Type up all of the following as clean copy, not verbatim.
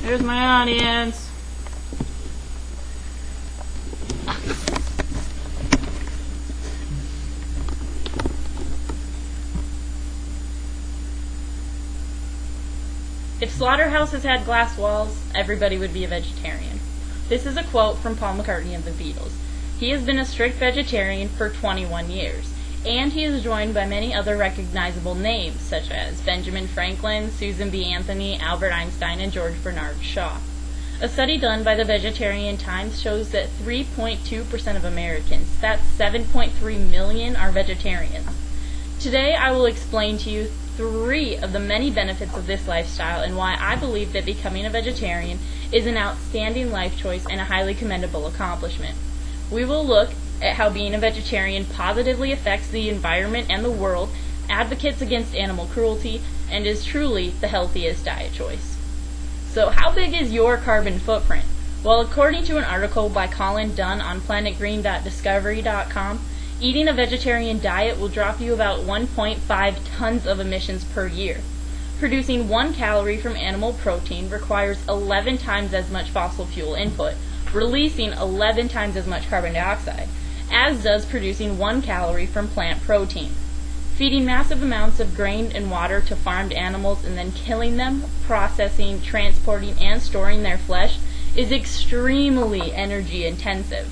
There's my audience. If slaughterhouses had glass walls, everybody would be a vegetarian. This is a quote from Paul McCartney of the Beatles. He has been a strict vegetarian for 21 years, and he is joined by many other recognizable names, such as Benjamin Franklin, Susan B. Anthony, Albert Einstein, and George Bernard Shaw. A study done by the Vegetarian Times shows that 3.2% of Americans, that's 7.3 million, are vegetarians. Today I will explain to you 3 of the many benefits of this lifestyle and why I believe that becoming a vegetarian is an outstanding life choice and a highly commendable accomplishment. We will look at how being a vegetarian positively affects the environment and the world, advocates against animal cruelty, and is truly the healthiest diet choice. So how big is your carbon footprint? Well, according to an article by Colin Dunn on planetgreen.discovery.com, eating a vegetarian diet will drop you about 1.5 tons of emissions per year. Producing 1 calorie from animal protein requires 11 times as much fossil fuel input, releasing 11 times as much carbon dioxide, as does producing 1 calorie from plant protein. Feeding massive amounts of grain and water to farmed animals and then killing them, processing, transporting, and storing their flesh is extremely energy intensive.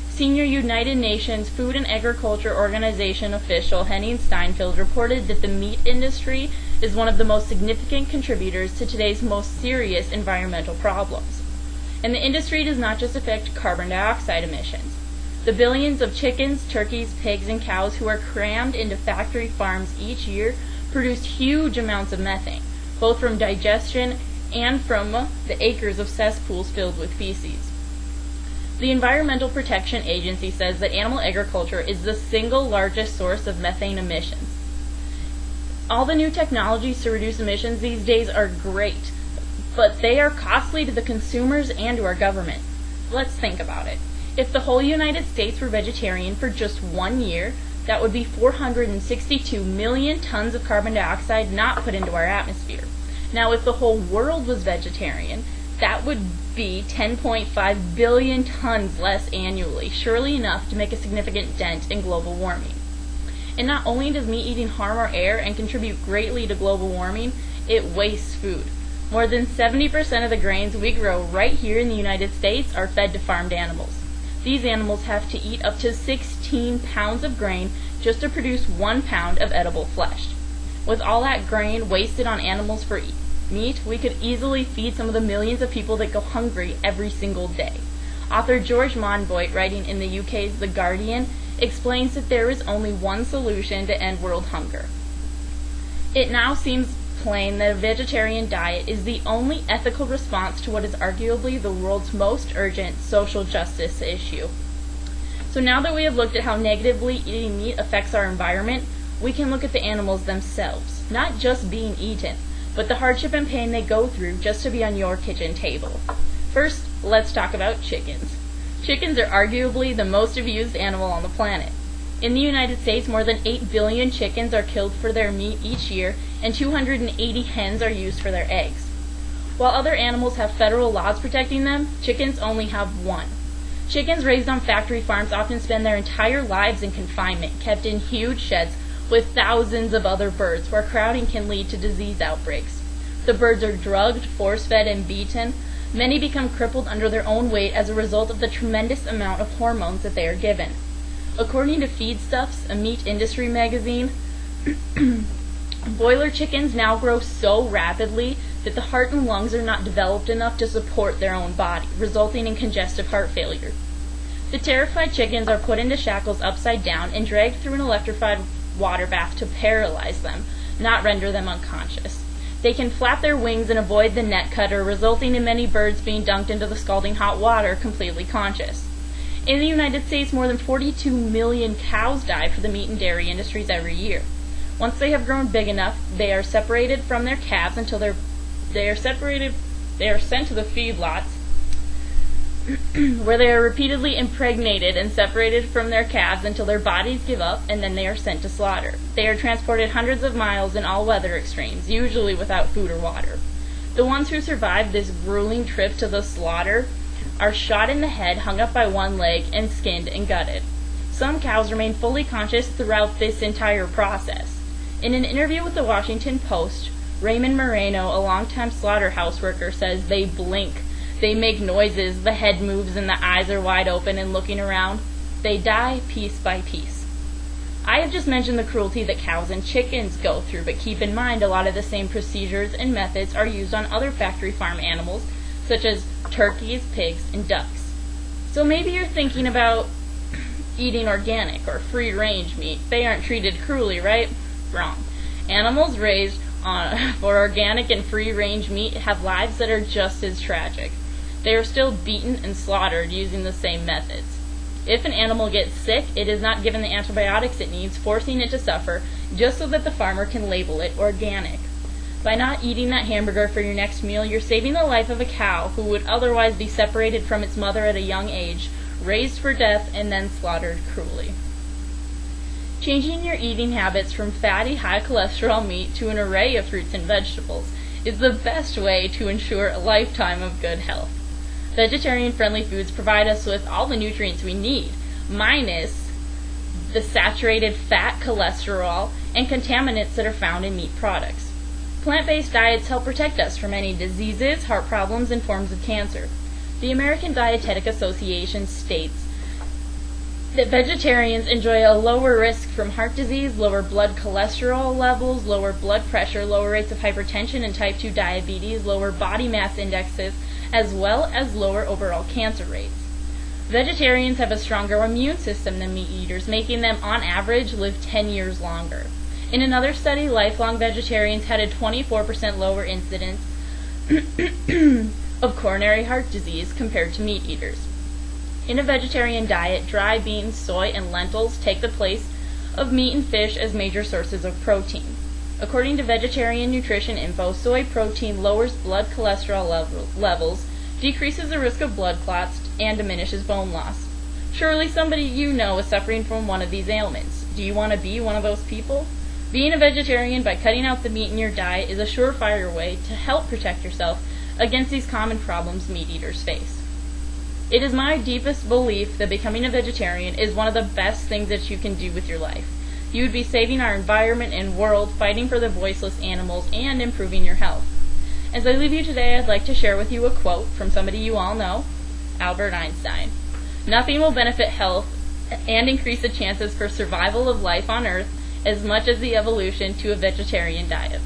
Senior United Nations Food and Agriculture Organization official Henning Steinfeld reported that the meat industry is one of the most significant contributors to today's most serious environmental problems. And the industry does not just affect carbon dioxide emissions. The billions of chickens, turkeys, pigs, and cows who are crammed into factory farms each year produce huge amounts of methane, both from digestion and from the acres of cesspools filled with feces. The Environmental Protection Agency says that animal agriculture is the single largest source of methane emissions. All the new technologies to reduce emissions these days are great, but they are costly to the consumers and to our government. Let's think about it. If the whole United States were vegetarian for just 1 year, that would be 462 million tons of carbon dioxide not put into our atmosphere. Now, if the whole world was vegetarian, that would be 10.5 billion tons less annually, surely enough to make a significant dent in global warming. And not only does meat eating harm our air and contribute greatly to global warming, it wastes food. More than 70% of the grains we grow right here in the United States are fed to farmed animals. These animals have to eat up to 16 pounds of grain just to produce 1 pound of edible flesh. With all that grain wasted on animals for meat, we could easily feed some of the millions of people that go hungry every single day. Author George Monbiot, writing in the UK's The Guardian, explains that there is only one solution to end world hunger. It now seems plain that a vegetarian diet is the only ethical response to what is arguably the world's most urgent social justice issue. So now that we have looked at how negatively eating meat affects our environment, we can look at the animals themselves, not just being eaten, but the hardship and pain they go through just to be on your kitchen table. First, let's talk about chickens. Chickens are arguably the most abused animal on the planet. In the United States, more than 8 billion chickens are killed for their meat each year, and 280 hens are used for their eggs. While other animals have federal laws protecting them, chickens only have one. Chickens raised on factory farms often spend their entire lives in confinement, kept in huge sheds with thousands of other birds, where crowding can lead to disease outbreaks. The birds are drugged, force-fed, and beaten. Many become crippled under their own weight as a result of the tremendous amount of hormones that they are given. According to Feedstuffs, a meat industry magazine, broiler chickens now grow so rapidly that the heart and lungs are not developed enough to support their own body, resulting in congestive heart failure. The terrified chickens are put into shackles upside down and dragged through an electrified water bath to paralyze them, not render them unconscious. They can flap their wings and avoid the net cutter, resulting in many birds being dunked into the scalding hot water completely conscious. In the United States, more than 42 million cows die for the meat and dairy industries every year. Once they have grown big enough, they are separated from their calves until they are sent to the feedlots where they are repeatedly impregnated and separated from their calves until their bodies give up, and then they are sent to slaughter. They are transported hundreds of miles in all weather extremes, usually without food or water. The ones who survive this grueling trip to the slaughter are shot in the head, hung up by one leg, and skinned and gutted. Some cows remain fully conscious throughout this entire process. In an interview with the Washington Post, Raymond Moreno, a longtime slaughterhouse worker, says they blink. They make noises, the head moves and the eyes are wide open and looking around. They die piece by piece. I have just mentioned the cruelty that cows and chickens go through, but keep in mind a lot of the same procedures and methods are used on other factory farm animals, such as turkeys, pigs, and ducks. So maybe you're thinking about eating organic or free-range meat. They aren't treated cruelly, right? Wrong. Animals raised for organic and free-range meat have lives that are just as tragic. They are still beaten and slaughtered using the same methods. If an animal gets sick, it is not given the antibiotics it needs, forcing it to suffer, just so that the farmer can label it organic. By not eating that hamburger for your next meal, you're saving the life of a cow who would otherwise be separated from its mother at a young age, raised for death, and then slaughtered cruelly. Changing your eating habits from fatty, high-cholesterol meat to an array of fruits and vegetables is the best way to ensure a lifetime of good health. Vegetarian-friendly foods provide us with all the nutrients we need, minus the saturated fat, cholesterol, and contaminants that are found in meat products. Plant-based diets help protect us from many diseases, heart problems, and forms of cancer. The American Dietetic Association states that vegetarians enjoy a lower risk from heart disease, lower blood cholesterol levels, lower blood pressure, lower rates of hypertension and type 2 diabetes, lower body mass indexes, as well as lower overall cancer rates. Vegetarians have a stronger immune system than meat eaters, making them, on average, live 10 years longer. In another study, lifelong vegetarians had a 24% lower incidence of coronary heart disease compared to meat eaters. In a vegetarian diet, dry beans, soy, and lentils take the place of meat and fish as major sources of protein. According to Vegetarian Nutrition Info, soy protein lowers blood cholesterol levels, decreases the risk of blood clots, and diminishes bone loss. Surely somebody you know is suffering from one of these ailments. Do you want to be one of those people? Being a vegetarian by cutting out the meat in your diet is a surefire way to help protect yourself against these common problems meat eaters face. It is my deepest belief that becoming a vegetarian is one of the best things that you can do with your life. You would be saving our environment and world, fighting for the voiceless animals, and improving your health. As I leave you today, I'd like to share with you a quote from somebody you all know, Albert Einstein. Nothing will benefit health and increase the chances for survival of life on Earth as much as the evolution to a vegetarian diet.